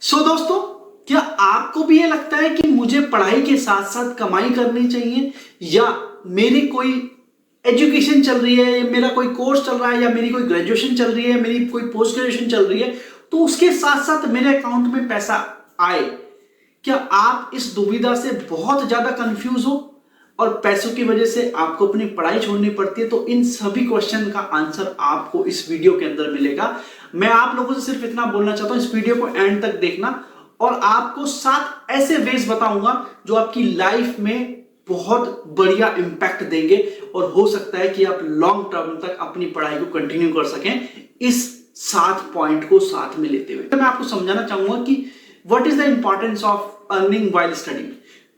दोस्तों, क्या आपको भी ये लगता है कि मुझे पढ़ाई के साथ साथ कमाई करनी चाहिए, या मेरी कोई एजुकेशन चल रही है, या मेरा कोई कोर्स चल रहा है, या मेरी कोई ग्रेजुएशन चल रही है, मेरी कोई पोस्ट ग्रेजुएशन चल रही है, तो उसके साथ साथ मेरे अकाउंट में पैसा आए? क्या आप इस दुविधा से बहुत ज्यादा कंफ्यूज हो और पैसों की वजह से आपको अपनी पढ़ाई छोड़नी पड़ती है? तो इन सभी क्वेश्चन का आंसर आपको इस वीडियो के अंदर मिलेगा। मैं आप लोगों से सिर्फ इतना बोलना चाहता हूं, इस वीडियो को एंड तक देखना और आपको 7 ऐसे वेज बताऊंगा जो आपकी लाइफ में बहुत बढ़िया इंपैक्ट देंगे और हो सकता है कि आप लॉन्ग टर्म तक अपनी पढ़ाई को कंटिन्यू कर सकें इस 7 पॉइंट को साथ में लेते हुए। तो मैं आपको समझाना चाहूंगा कि what is the importance of earning while studying.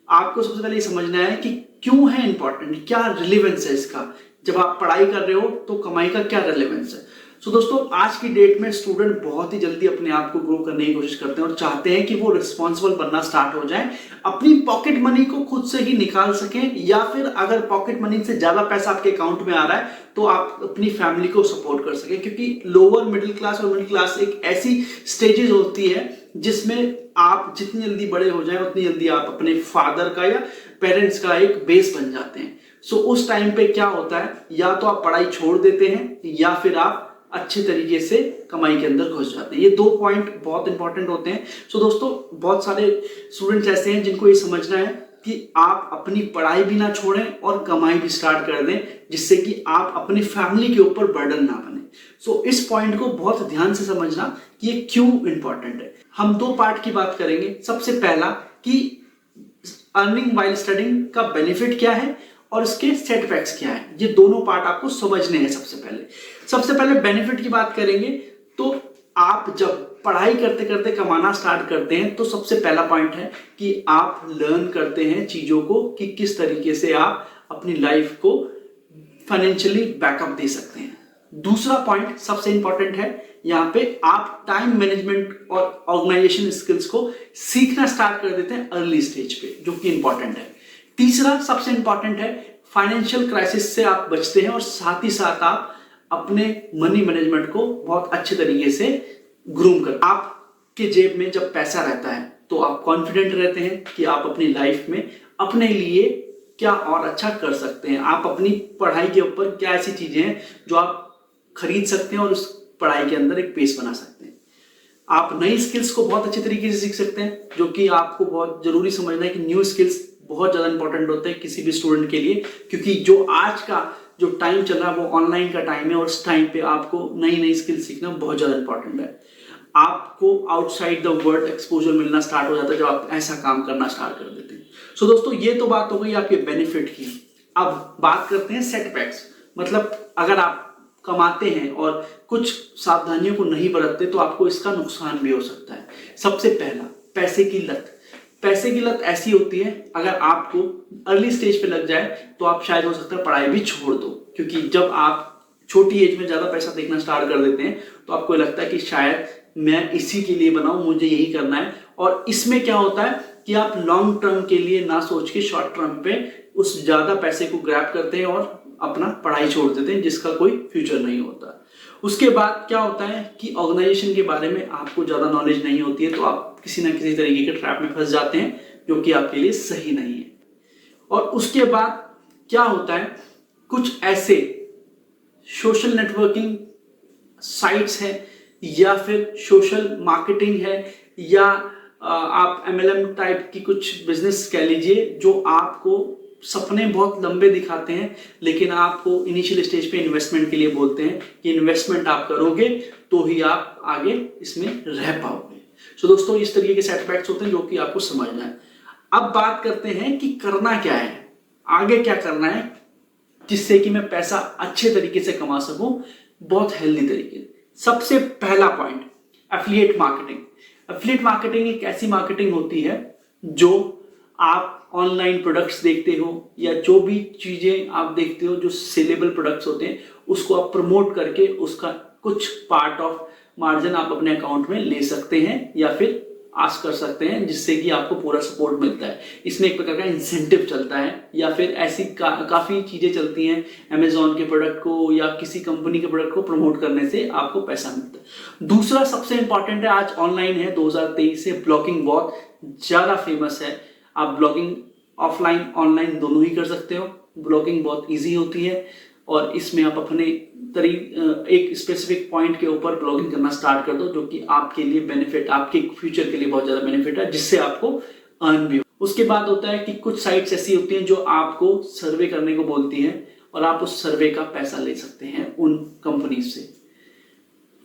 आपको सबसे पहले ये समझना है कि क्यों है इंपॉर्टेंट, क्या रिलेवेंस है इसका। जब आप पढ़ाई कर रहे हो तो कमाई का क्या रिलेवेंस है। दोस्तों, आज की डेट में स्टूडेंट बहुत ही जल्दी अपने आप को ग्रो करने की कोशिश करते हैं और चाहते हैं कि वो रिस्पॉन्सिबल बनना स्टार्ट हो जाए, अपनी पॉकेट मनी को खुद से ही निकाल सकें, या फिर अगर पॉकेट मनी से ज्यादा पैसा आपके अकाउंट में आ रहा है तो आप अपनी फैमिली को सपोर्ट कर सकें। क्योंकि लोअर मिडिल क्लास और मिडिल क्लास एक ऐसी स्टेजेस होती है जिसमें आप जितनी जल्दी बड़े हो जाएं उतनी जल्दी आप अपने फादर का या पेरेंट्स का एक बेस बन जाते हैं। उस टाइम पे क्या होता है, या तो आप पढ़ाई छोड़ देते हैं या फिर आप अच्छे तरीके से कमाई के अंदर घुस जाते हैं। ये 2 पॉइंट बहुत इंपॉर्टेंट होते हैं। दोस्तों, बहुत सारे स्टूडेंट्स ऐसे हैं जिनको ये समझना है कि आप अपनी पढ़ाई भी ना छोड़ें और कमाई भी स्टार्ट कर दें, जिससे कि आप अपनी फैमिली के ऊपर बर्डन ना बने। इस पॉइंट को बहुत ध्यान से समझना कि ये क्यों इंपॉर्टेंट है। हम 2 पार्ट की बात करेंगे। सबसे पहला कि अर्निंग व्हाइल स्टडिंग का बेनिफिट क्या है और इसके सेटबैक्स क्या है। ये दोनों पार्ट आपको समझने हैं। सबसे पहले बेनिफिट की बात करेंगे तो आप जब पढ़ाई करते करते कमाना स्टार्ट करते हैं तो सबसे पहला पॉइंट है कि आप लर्न करते हैं चीजों को कि किस तरीके से आप अपनी लाइफ को फाइनेंशियली बैकअप दे सकते हैं। दूसरा पॉइंट सबसे इंपॉर्टेंट है, यहाँ पे आप टाइम मैनेजमेंट और ऑर्गेनाइजेशन स्किल्स को सीखना स्टार्ट कर देते हैं अर्ली स्टेज पे, जो कि इंपॉर्टेंट है। तीसरा सबसे इंपॉर्टेंट है, फाइनेंशियल क्राइसिस से आप बचते हैं और साथ ही साथ आप अपने मनी मैनेजमेंट को बहुत अच्छे तरीके से ग्रूम कर। आपके जेब में जब पैसा रहता है तो आप कॉन्फिडेंट रहते हैं कि आप अपनी लाइफ में अपने लिए क्या और अच्छा कर सकते हैं। आप अपनी पढ़ाई के ऊपर क्या ऐसी चीजें हैं जो आप खरीद सकते हैं और उस पढ़ाई के अंदर एक बेस बना सकते हैं। आप नई स्किल्स को बहुत अच्छे तरीके से सीख सकते हैं, जो कि आपको बहुत जरूरी समझना है कि न्यू स्किल्स बहुत ज्यादा इंपॉर्टेंट होते हैं किसी भी स्टूडेंट के लिए। क्योंकि जो आज का जो टाइम चल रहा है वो ऑनलाइन का टाइम है और उस टाइम पे आपको नई नई स्किल सीखना बहुत ज्यादा इंपॉर्टेंट है। आपको आउटसाइड द वर्ल्ड एक्सपोजर मिलना स्टार्ट हो जाता है जब आप ऐसा काम करना स्टार्ट कर देते हैं। दोस्तों, ये तो बात हो गई आपके बेनिफिट की। अब बात करते हैं सेटबैक्स। मतलब अगर आप कमाते हैं और कुछ सावधानियों को नहीं बरतते तो आपको इसका नुकसान भी हो सकता है। सबसे पहला, पैसे की लत। पैसे की लत ऐसी होती है, अगर आपको अर्ली स्टेज पे लग जाए तो आप शायद हो सकता है पढ़ाई भी छोड़ दो। क्योंकि जब आप छोटी एज में ज्यादा पैसा देखना स्टार्ट कर देते हैं तो आपको लगता है कि शायद मैं इसी के लिए बनाऊं, मुझे यही करना है। और इसमें क्या होता है कि आप लॉन्ग टर्म के लिए ना सोच के शॉर्ट टर्म पे उस ज्यादा पैसे को ग्रैब करते हैं और अपना पढ़ाई छोड़ देते हैं, जिसका कोई फ्यूचर नहीं होता। उसके बाद क्या होता है कि ऑर्गेनाइजेशन के बारे में आपको ज्यादा नॉलेज नहीं होती है, तो आप किसी ना किसी तरीके के ट्रैप में फंस जाते हैं जो कि आपके लिए सही नहीं है। और उसके बाद क्या होता है, कुछ ऐसे सोशल नेटवर्किंग साइट्स हैं या फिर सोशल मार्केटिंग है या आप MLM टाइप की कुछ बिजनेस कह लीजिए, जो आपको सपने बहुत लंबे दिखाते हैं लेकिन आपको इनिशियल स्टेज पे इन्वेस्टमेंट के लिए बोलते हैं कि इन्वेस्टमेंट आप करोगे तो ही आप आगे इसमें रह पाओगे। दोस्तों, इस तरीके के सेटबैक्स होते हैं जो कि आपको समझना है। अब बात करते हैं कि करना क्या है, आगे क्या करना है जिससे कि मैं पैसा अच्छे तरीके से कमा सकूं बहुत हेल्दी तरीके से। सबसे पहला point, affiliate marketing. Affiliate marketing एक ऐसी मार्केटिंग होती है जो आप ऑनलाइन प्रोडक्ट्स देखते हो या जो भी चीजें आप देखते हो जो सेलेबल प्रोडक्ट्स होते हैं, उसको आप प्रमोट करके उसका कुछ पार्ट ऑफ मार्जिन आप अपने अकाउंट में ले सकते हैं या फिर आस्क कर सकते हैं, जिससे कि आपको पूरा सपोर्ट मिलता है। इसमें एक प्रकार का इंसेंटिव चलता है, या फिर ऐसी काफ़ी चीज़ें चलती हैं अमेजोन के प्रोडक्ट को या किसी कंपनी के प्रोडक्ट को प्रमोट करने से आपको पैसा मिलता है। दूसरा सबसे इंपॉर्टेंट है, आज ऑनलाइन है, 2023 से ब्लॉगिंग बहुत ज़्यादा फेमस है। आप ब्लॉगिंग ऑफलाइन ऑनलाइन दोनों ही कर सकते हो। ब्लॉगिंग बहुत ईजी होती है और इसमें आप अपने एक स्पेसिफिक पॉइंट के ऊपर ब्लॉगिंग करना स्टार्ट कर दो, जो कि आपके लिए बेनिफिट, आपके फ्यूचर के लिए बहुत ज़्यादा बेनिफिट है, जिससे आपको अर्न भी हो। उसके बाद होता है कि कुछ साइट्स ऐसी होती हैं जो आपको सर्वे करने को बोलती हैं और आप उस सर्वे का पैसा ले सकते हैं उन कंपनी से।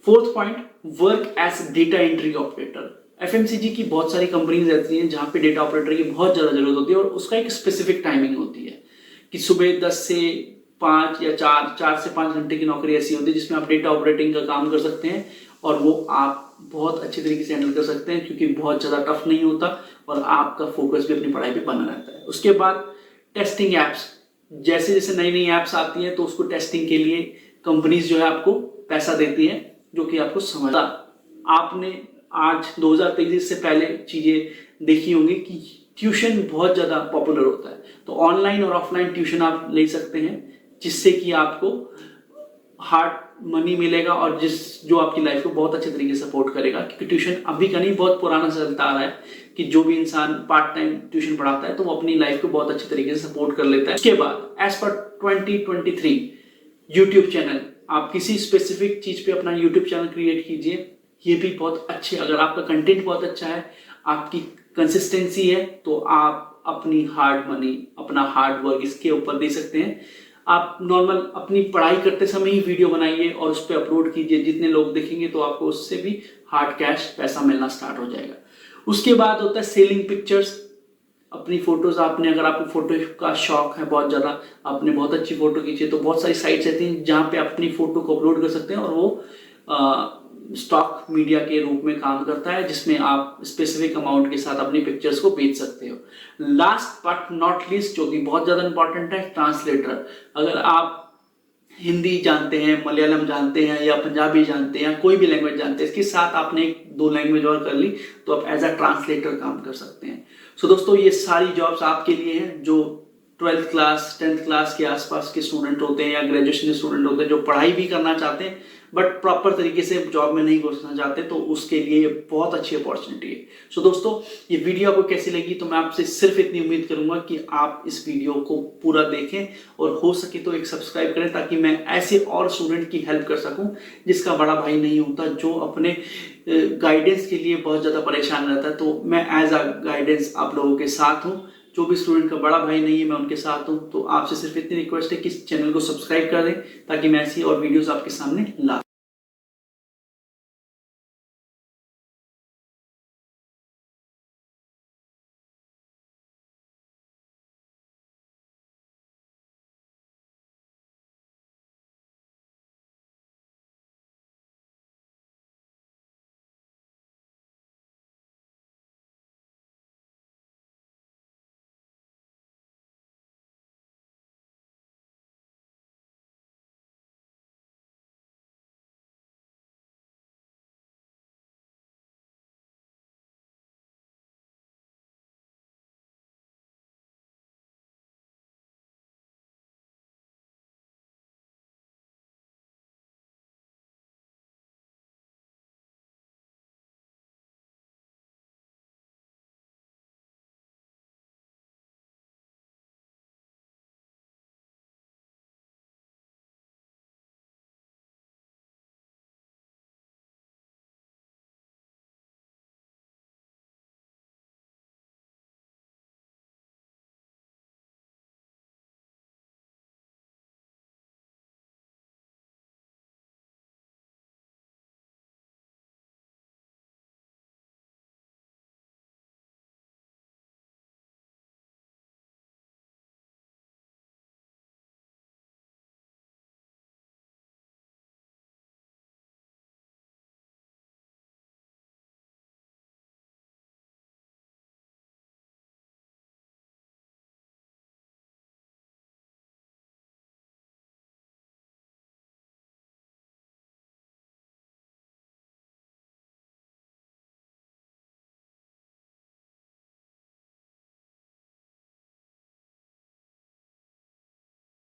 Fourth point, work as data entry operator. FMCG की बहुत सारी कंपनीज रहती हैं जहाँ पे डेटा ऑपरेटर की बहुत ज़्यादा जरूरत होती है और उसका एक स्पेसिफिक टाइमिंग होती है कि सुबह 10 से 5 या 4 से 5 घंटे की नौकरी ऐसी होती है जिसमें आप डेटा ऑपरेटिंग का काम कर सकते हैं और वो आप बहुत अच्छे तरीके से हैंडल कर सकते हैं, क्योंकि बहुत ज़्यादा टफ नहीं होता और आपका फोकस भी अपनी पढ़ाई पे बना रहता है। उसके बाद टेस्टिंग एप्स, जैसे जैसे नई नई एप्स आती हैं तो उसको टेस्टिंग के लिए कंपनीज जो है आपको पैसा देती हैं, जो कि आपको समझता। आपने आज 2023 से पहले चीज़ें देखी होंगी कि ट्यूशन बहुत ज़्यादा पॉपुलर होता है, तो ऑनलाइन और ऑफलाइन ट्यूशन आप ले सकते हैं, जिससे कि आपको हार्ड मनी मिलेगा और जो आपकी लाइफ को बहुत अच्छे तरीके से सपोर्ट करेगा। क्योंकि ट्यूशन अभी का नहीं, बहुत पुराना चलता आ रहा है कि जो भी इंसान पार्ट टाइम ट्यूशन पढ़ाता है तो वो अपनी लाइफ को बहुत अच्छे तरीके से सपोर्ट कर लेता है। उसके बाद एज पर 2023 यूट्यूब चैनल, आप किसी स्पेसिफिक चीज पे अपना यूट्यूब चैनल क्रिएट कीजिए। ये भी बहुत अच्छे, अगर आपका कंटेंट बहुत अच्छा है, आपकी कंसिस्टेंसी है, तो आप अपनी हार्ड मनी, अपना हार्ड वर्क इसके ऊपर दे सकते हैं। आप नॉर्मल अपनी पढ़ाई करते समय ही वीडियो बनाइए और उस पर अपलोड कीजिए, जितने लोग देखेंगे तो आपको उससे भी हार्ड कैश पैसा मिलना स्टार्ट हो जाएगा। उसके बाद होता है सेलिंग पिक्चर्स। अपनी फोटोज, आपने अगर आपको फोटो का शौक है बहुत ज़्यादा, आपने बहुत अच्छी फोटो खींची है, तो बहुत सारी साइट्स रहती हैं जहाँ पे आप अपनी फोटो को अपलोड कर सकते हैं और वो स्टॉक मीडिया के रूप में काम करता है, जिसमें आप स्पेसिफिक अमाउंट के साथ अपनी पिक्चर्स को बेच सकते हो। लास्ट बट नॉट लीस्ट, जो कि बहुत ज़्यादा इंपॉर्टेंट है, ट्रांसलेटर। अगर आप हिंदी जानते हैं, मलयालम जानते हैं या पंजाबी जानते हैं या कोई भी लैंग्वेज जानते हैं, इसके साथ आपने 2 लैंग्वेज और कर ली तो आप एज अ ट्रांसलेटर काम कर सकते हैं। सो दोस्तों, ये सारी जॉब्स आपके लिए हैं जो 12th क्लास 10th क्लास के आसपास के स्टूडेंट होते हैं या ग्रेजुएशन के स्टूडेंट होते हैं, जो पढ़ाई भी करना चाहते हैं बट प्रॉपर तरीके से जॉब में नहीं घुसना चाहते, तो उसके लिए ये बहुत अच्छी अपॉर्चुनिटी है। सो दोस्तों, ये वीडियो आपको कैसी लगी, तो मैं आपसे सिर्फ इतनी उम्मीद करूंगा कि आप इस वीडियो को पूरा देखें और हो सके तो एक सब्सक्राइब करें, ताकि मैं ऐसे और स्टूडेंट की हेल्प कर सकूं जिसका बड़ा भाई नहीं होता, जो अपने गाइडेंस के लिए बहुत ज़्यादा परेशान रहता है। तो मैं एज अ गाइडेंस आप लोगों के साथ हूँ। जो भी स्टूडेंट का बड़ा भाई नहीं है, मैं उनके साथ हूँ। तो आपसे सिर्फ इतनी रिक्वेस्ट है कि इस चैनल को सब्सक्राइब कर दें, ताकि मैं ऐसी और वीडियोस आपके सामने ला